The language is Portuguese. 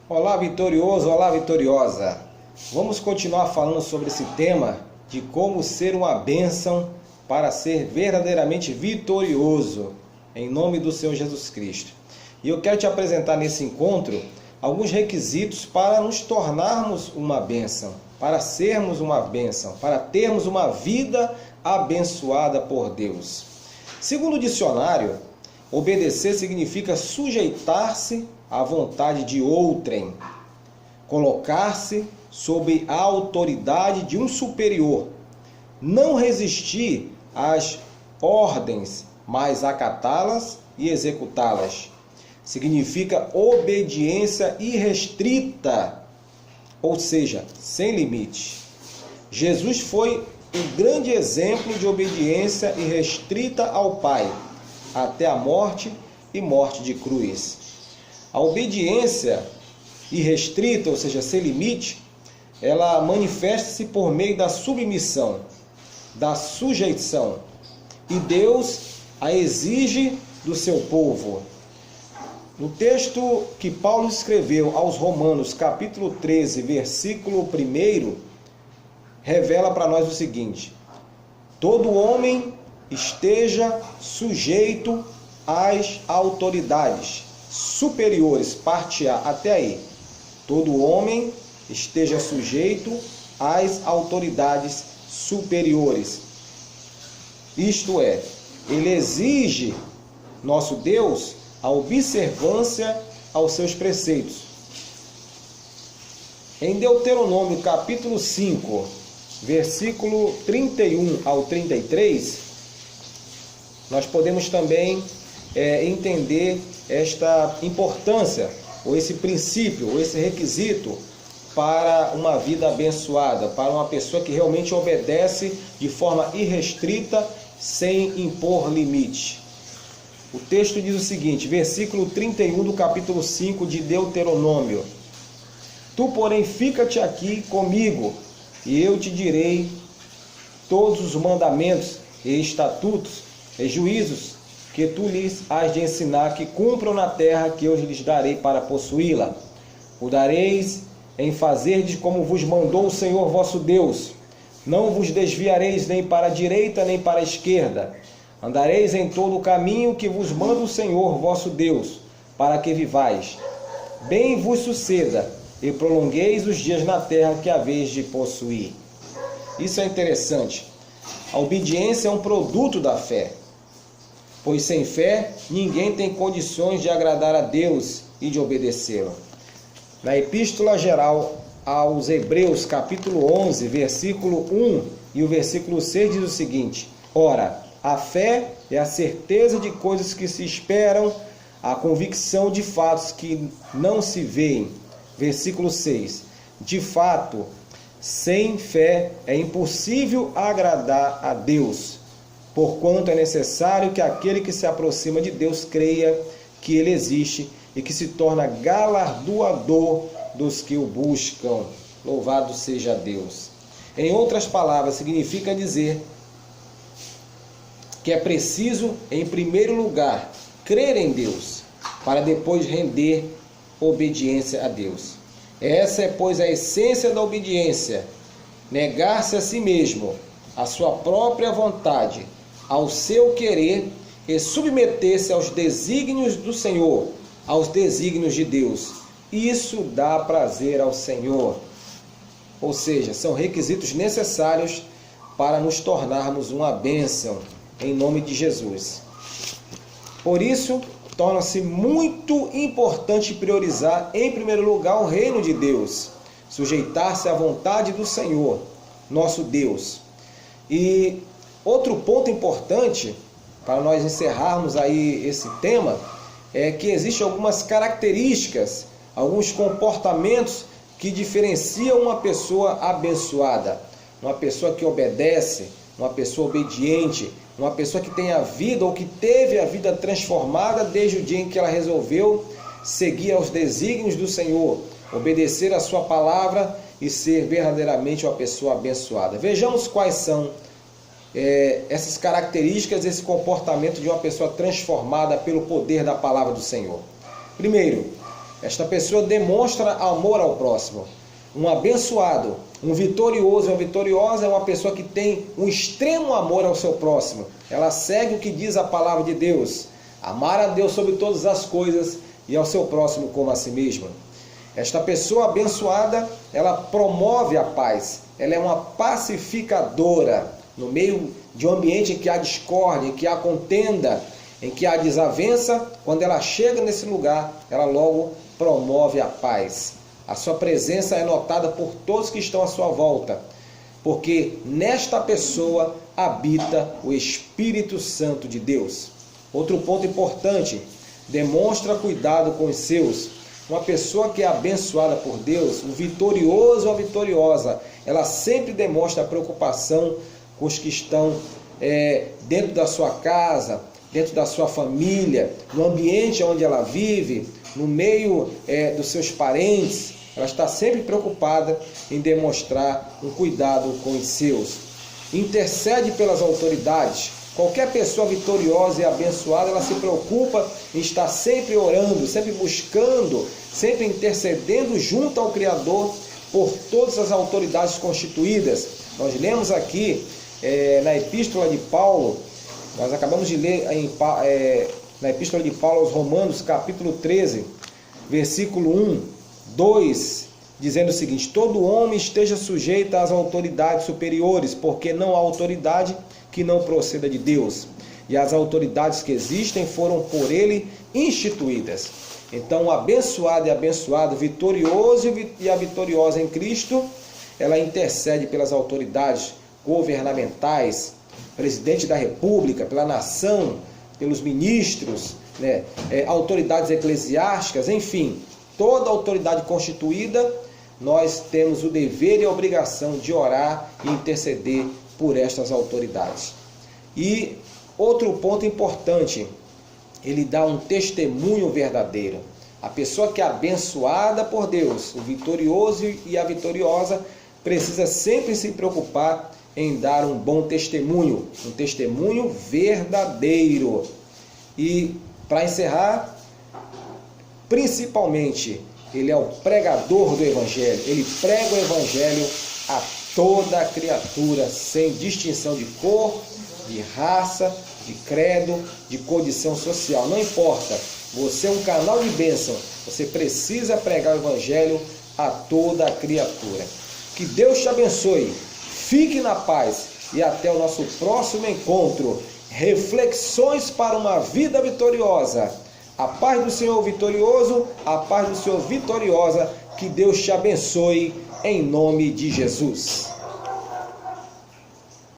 Olá, vitorioso, olá, vitoriosa. Vamos continuar falando sobre esse tema de como ser uma bênção para ser verdadeiramente vitorioso, em nome do Senhor Jesus Cristo. E eu quero te apresentar nesse encontro alguns requisitos para nos tornarmos uma bênção, para sermos uma bênção, para termos uma vida abençoada por Deus. Segundo o dicionário, obedecer significa sujeitar-se à vontade de outrem, colocar-se sob a autoridade de um superior, não resistir às ordens, mas acatá-las e executá-las. Significa obediência irrestrita, ou seja, sem limite. Jesus foi um grande exemplo de obediência irrestrita ao Pai, até a morte e morte de cruz. A obediência irrestrita, ou seja, sem limite, ela manifesta-se por meio da submissão, da sujeição. E Deus a exige do seu povo. No texto que Paulo escreveu aos Romanos, capítulo 13, versículo 1, revela para nós o seguinte: todo homem esteja sujeito às autoridades superiores, parte A, até aí. Todo homem esteja sujeito às autoridades superiores. Isto é, ele exige, nosso Deus, a observância aos seus preceitos. Em Deuteronômio, capítulo 5, versículo 31 ao 33, nós podemos também entender esta importância, ou esse princípio, ou esse requisito para uma vida abençoada, para uma pessoa que realmente obedece de forma irrestrita, sem impor limite. O texto diz o seguinte, versículo 31 do capítulo 5 de Deuteronômio: tu, porém, fica-te aqui comigo, e eu te direi todos os mandamentos e estatutos e juízos que tu lhes has de ensinar, que cumpram na terra que eu lhes darei para possuí-la. O dareis em fazerdes como vos mandou o Senhor vosso Deus. Não vos desviareis nem para a direita nem para a esquerda. Andareis em todo o caminho que vos manda o Senhor vosso Deus, para que vivais. Bem vos suceda, e prolongueis os dias na terra que haveis de possuir. Isso é interessante. A obediência é um produto da fé, pois sem fé ninguém tem condições de agradar a Deus e de obedecê-lo. Na Epístola Geral aos Hebreus, capítulo 11, versículo 1 e o versículo 6 diz o seguinte: ora, a fé é a certeza de coisas que se esperam, a convicção de fatos que não se veem. Versículo 6. De fato, sem fé é impossível agradar a Deus, porquanto é necessário que aquele que se aproxima de Deus creia que Ele existe e que se torna galardoador dos que o buscam. Louvado seja Deus. Em outras palavras, significa dizer que é preciso, em primeiro lugar, crer em Deus, para depois render obediência a Deus. Essa é, pois, a essência da obediência: negar-se a si mesmo, a sua própria vontade, ao seu querer e submeter-se aos desígnios do Senhor, aos desígnios de Deus. Isso dá prazer ao Senhor. Ou seja, são requisitos necessários para nos tornarmos uma bênção, em nome de Jesus. Por isso, torna-se muito importante priorizar, em primeiro lugar, o reino de Deus, sujeitar-se à vontade do Senhor, nosso Deus. E outro ponto importante, para nós encerrarmos aí esse tema, é que existem algumas características, alguns comportamentos que diferenciam uma pessoa abençoada, uma pessoa que obedece, uma pessoa obediente, uma pessoa que tem a vida ou que teve a vida transformada desde o dia em que ela resolveu seguir aos desígnios do Senhor, obedecer a sua palavra e ser verdadeiramente uma pessoa abençoada. Vejamos quais são essas características, esse comportamento de uma pessoa transformada pelo poder da palavra do Senhor. Primeiro, Esta pessoa demonstra amor ao próximo. Um abençoado, um vitorioso, uma vitoriosa é uma pessoa que tem um extremo amor ao seu próximo. Ela segue o que diz a palavra de Deus. Amar a Deus sobre todas as coisas e ao seu próximo como a si mesma. Esta pessoa abençoada, ela promove a paz. Ela é uma pacificadora. No meio de um ambiente em que há discórdia, em que há contenda, em que há desavença, quando ela chega nesse lugar, ela logo promove a paz. A sua presença é notada por todos que estão à sua volta, porque nesta pessoa habita o Espírito Santo de Deus. Outro ponto importante, demonstra cuidado com os seus. Uma pessoa que é abençoada por Deus, o vitorioso ou a vitoriosa, ela sempre demonstra preocupação com os que estão dentro da sua casa, dentro da sua família, no ambiente onde ela vive, no meio dos seus parentes. Ela está sempre preocupada em demonstrar um cuidado com os seus. Intercede pelas autoridades. Qualquer pessoa vitoriosa e abençoada, ela se preocupa em estar sempre orando, sempre buscando, sempre intercedendo junto ao Criador por todas as autoridades constituídas. Nós lemos aqui na Epístola de Paulo, nós acabamos de ler na Epístola de Paulo aos Romanos, capítulo 13, versículo 1, 2, dizendo o seguinte: todo homem esteja sujeito às autoridades superiores, porque não há autoridade que não proceda de Deus, e as autoridades que existem foram por ele instituídas. Então, o abençoado e abençoado, vitorioso e a vitoriosa em Cristo, ela intercede pelas autoridades governamentais, presidente da República, pela nação, pelos ministros, autoridades eclesiásticas, enfim, toda autoridade constituída, nós temos o dever e a obrigação de orar e interceder por estas autoridades. E outro ponto importante, ele dá um testemunho verdadeiro. A pessoa que é abençoada por Deus, o vitorioso e a vitoriosa, precisa sempre se preocupar em dar um bom testemunho, um testemunho verdadeiro. E para encerrar, principalmente, ele é o pregador do Evangelho. Ele prega o Evangelho a toda a criatura, sem distinção de cor, de raça, de credo, de condição social. Não importa, você é um canal de bênção. Você precisa pregar o Evangelho a toda a criatura. Que Deus te abençoe. Fique na paz e até o nosso próximo encontro. Reflexões para uma vida vitoriosa. A paz do Senhor vitorioso, a paz do Senhor vitoriosa. Que Deus te abençoe em nome de Jesus.